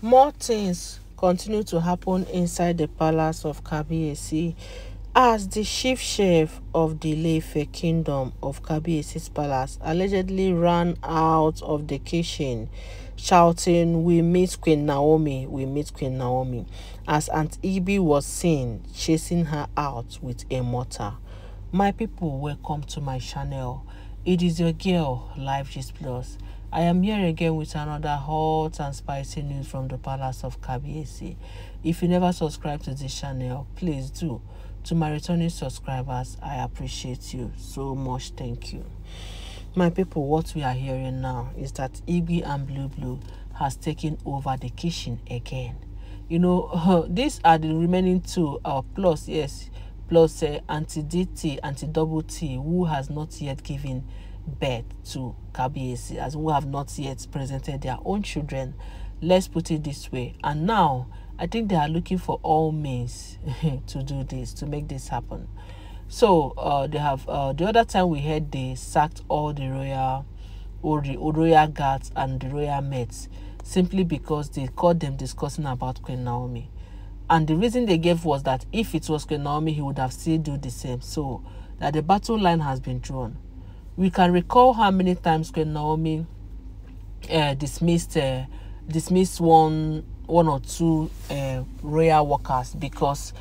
More things continue to happen inside the palace of Kabiyesi as the chief chef of the Ile-Ife kingdom of Kabiyesi's palace allegedly ran out of the kitchen shouting, "We meet Queen Naomi, we meet Queen Naomi," as Aunt Ibi was seen chasing her out with a mortar. My people, welcome to my channel. It is your girl, Life Gist Plus. I am here again with another hot and spicy news from the palace of Kabiyesi. If you never subscribe to this channel, please do. To my returning subscribers, I appreciate you so much. Thank you. My people, what we are hearing now is that Igbi and Blue Blue has taken over the kitchen again. You know, these are the remaining two, plus Auntie DT, Auntie Double T, who has not yet given birth to Kabiyesi, as who have not yet presented their own children. Let's put it this way. And now, I think they are looking for all means to do this, to make this happen. So, they have, the other time we heard they sacked all the royal guards and the royal maids simply because they caught them discussing about Queen Naomi. And the reason they gave was that if it was Queen Naomi, he would have still do the same. So that the battle line has been drawn. We can recall how many times Queen Naomi dismissed one or two royal workers because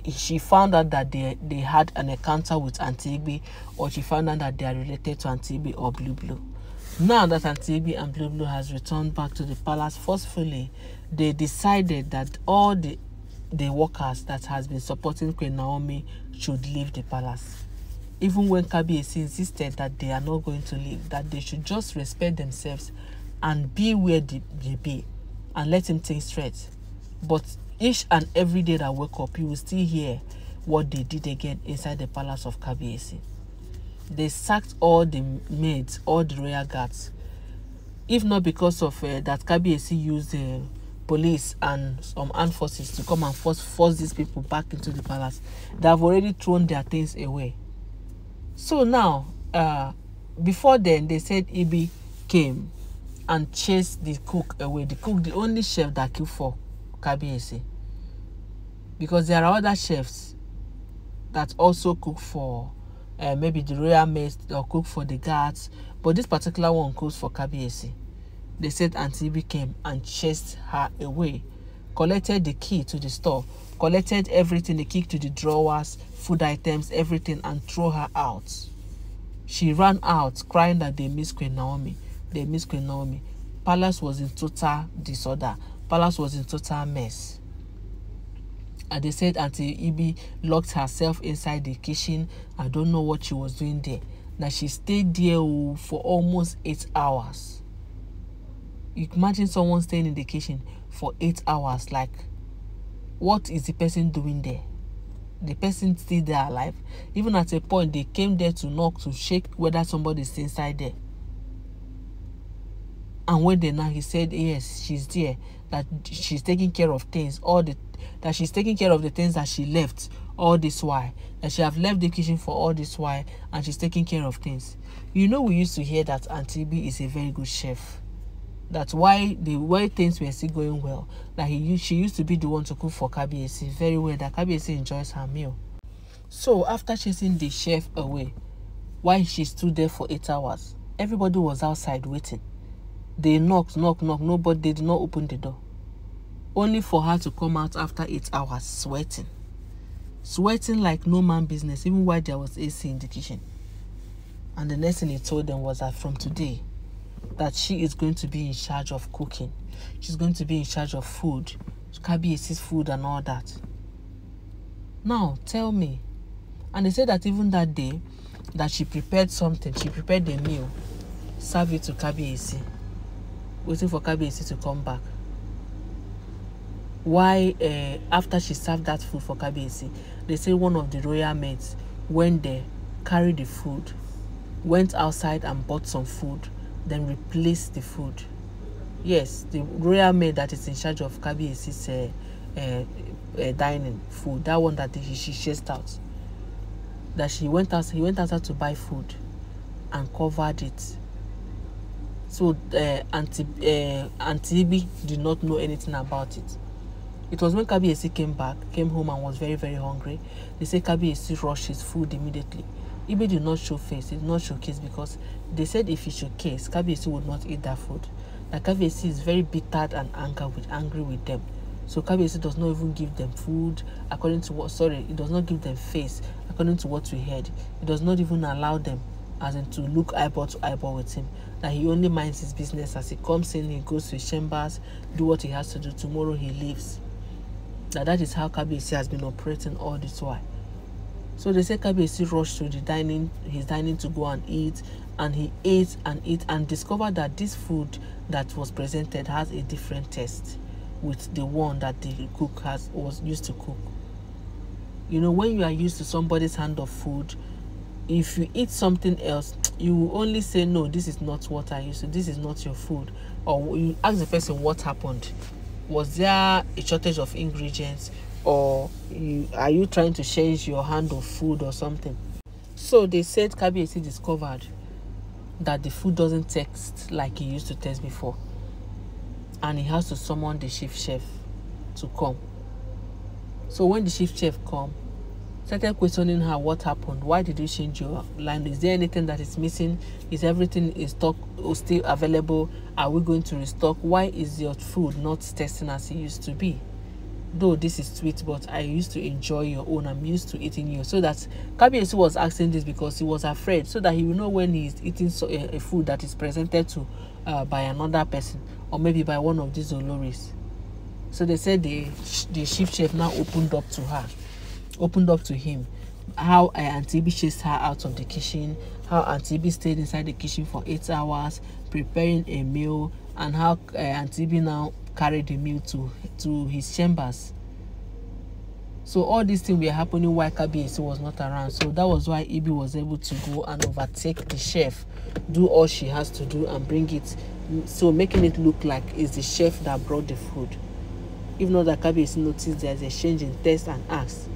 she found out that they had an encounter with Auntie Igbi, or she found out that they are related to Auntie Igbi or Blue Blue. Now that Auntie Igbi and Blue Blue has returned back to the palace forcefully, they decided that all the workers that has been supporting Queen Naomi should leave the palace. Even when Kabiyesi insisted that they are not going to leave, that they should just respect themselves and be where they be and let him think straight. But each and every day that wake up, you will still hear what they did again inside the palace of Kabiyesi. They sacked all the maids, all the royal guards. If not because of that Kabiyesi used the police and some armed forces to come and force these people back into the palace, they have already thrown their things away. So now, before then, they said Ibi came and chased the cook away. The cook, the only chef that killed for Kabiyesi. Because there are other chefs that also cook for maybe the royal maids or cook for the guards. But this particular one cooks for Kabiyesi. They said Auntie Ibi came and chased her away, collected the key to the store, collected everything, the key to the drawers, food items, everything, and threw her out. She ran out crying that they miss Queen Naomi. They miss Queen Naomi. Palace was in total disorder. Palace was in total mess. And they said Auntie Ibi locked herself inside the kitchen. I don't know what she was doing there. That she stayed there for almost 8 hours. You imagine someone staying in the kitchen for 8 hours. Like, what is the person doing there? The person still there alive. Even at a point, they came there to knock, to check whether somebody is inside there. And when they now, he said, yes, she's there. That she's taking care of things. That she's taking care of the things that she left all this while. That she have left the kitchen for all this while. And she's taking care of things. You know, we used to hear that Auntie Ibi is a very good chef. That's why things were still going well. That she used to be the one to cook for Kabiyesi very well. That Kabiyesi enjoys her meal. So after chasing the chef away, while she stood there for 8 hours, everybody was outside waiting. They knocked. Nobody, they did not open the door. Only for her to come out after 8 hours sweating. Sweating like no man business, even while there was AC in the kitchen. And the next thing he told them was that from today, that she is going to be in charge of cooking. She's going to be in charge of food, Kabiyesi's food and all that. Now, tell me. And they said that even that day, that she prepared something. She prepared a meal, served it to Kabiyesi, waiting for Kabiyesi to come back. Why, after she served that food for Kabiyesi, they say one of the royal maids went there, carried the food, went outside and bought some food, then replace the food. Yes, the royal maid that is in charge of Kabiyesi's dining food, that one that she chased out. That he went outside to buy food and covered it. So Auntie Igbi did not know anything about it. It was when Kabiyesi came home and was very, very hungry. They said Kabiyesi rushed his food immediately. Igbi did not show face, he did not showcase, because they said if he showcase, Kabiyesi would not eat that food. That Kabiyesi is very bitter and angry with them. So Kabiyesi does not even give them food according to what, he does not give them face according to what we heard. He does not even allow them, as in to look eyeball to eyeball with him. That he only minds his business. As he comes in, he goes to his chambers, do what he has to do. Tomorrow he leaves. That is how Kabiyesi has been operating all this while. So they say Kabiyesi rushed to his dining to go and eat, and he ate and discovered that this food that was presented has a different taste with the one that the cook was used to cook. You know, when you are used to somebody's hand of food, if you eat something else, you will only say, no, this is not what I used to, this is not your food. Or you ask the person what happened. Was there a shortage of ingredients, or are you trying to change your hand of food or something? So they said Kabiyesi discovered that the food doesn't taste like he used to taste before, and he has to summon the chief chef to come. So when the chief chef come, started questioning her, what happened? Why did you change your line? Is there anything that is missing? Is everything in stock or still available? Are we going to restock? Why is your food not tasting as it used to be? Though this is sweet, but I used to enjoy your own. I'm used to eating yours. So that Kabiyesi was asking this because he was afraid, so that he will know when he is eating a food that is presented to by another person, or maybe by one of these Oloris. So they said the chief chef now opened up to him how Auntie Igbi chased her out of the kitchen, how Auntie Igbi stayed inside the kitchen for 8 hours preparing a meal, and how Auntie Igbi now carried the meal to his chambers. So all these things were happening while Kabiyesi was not around. So that was why Igbi was able to go and overtake the chef, do all she has to do, and bring it, so making it look like it's the chef that brought the food. If not that Kabiyesi noticed there's a change in taste and asked.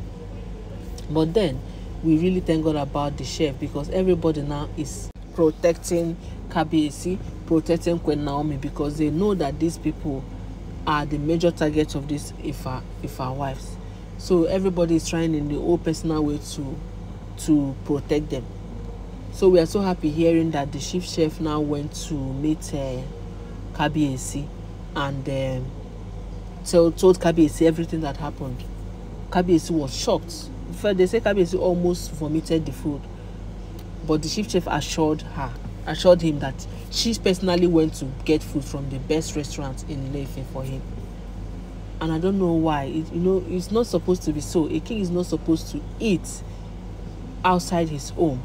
But then we really thank God about the chef, because everybody now is protecting Kabiyesi, protecting Queen Naomi, because they know that these people are the major targets of this Ifa wives. So everybody is trying in the whole personal way to protect them. So we are so happy hearing that the chief chef now went to meet Kabiyesi and told Kabiyesi everything that happened. Kabiyesi was shocked. In fact, they say Kabiyesi almost vomited the food, but the chief chef assured him that she personally went to get food from the best restaurant in Ile-Ife for him. And I don't know why. It's not supposed to be so. A king is not supposed to eat outside his home,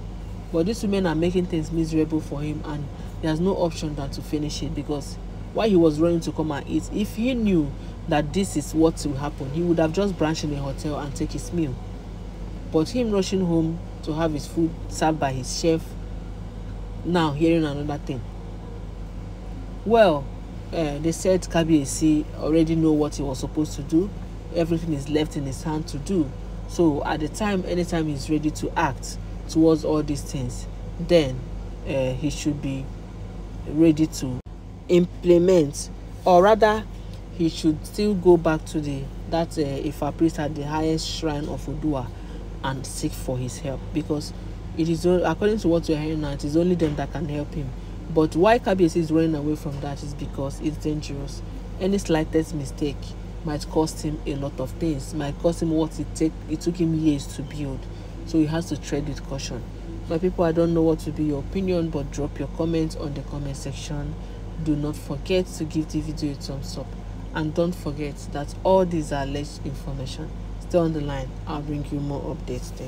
but these women are making things miserable for him, and there's no option than to finish it, because while he was running to come and eat, if he knew that this is what will happen, he would have just branched in a hotel and take his meal. But him rushing home to have his food served by his chef, now hearing another thing. Well, they said Kabiyesi already know what he was supposed to do. Everything is left in his hand to do. So at the time, anytime he's ready to act towards all these things, then he should be ready to implement, or rather he should still go back to that Ifa priest at the highest shrine of Odua and seek for his help, because it is, according to what we're hearing now, it is only them that can help him. But why Kabiyesi is running away from that is because it's dangerous. Any slightest mistake might cost him a lot of things, might cost him what it took him years to build. So he has to tread with caution. My people, I don't know what will be your opinion, but drop your comments on the comment section. Do not forget to give the video a thumbs up, and don't forget that all these are alleged information. Stay on the line, I'll bring you more updates then.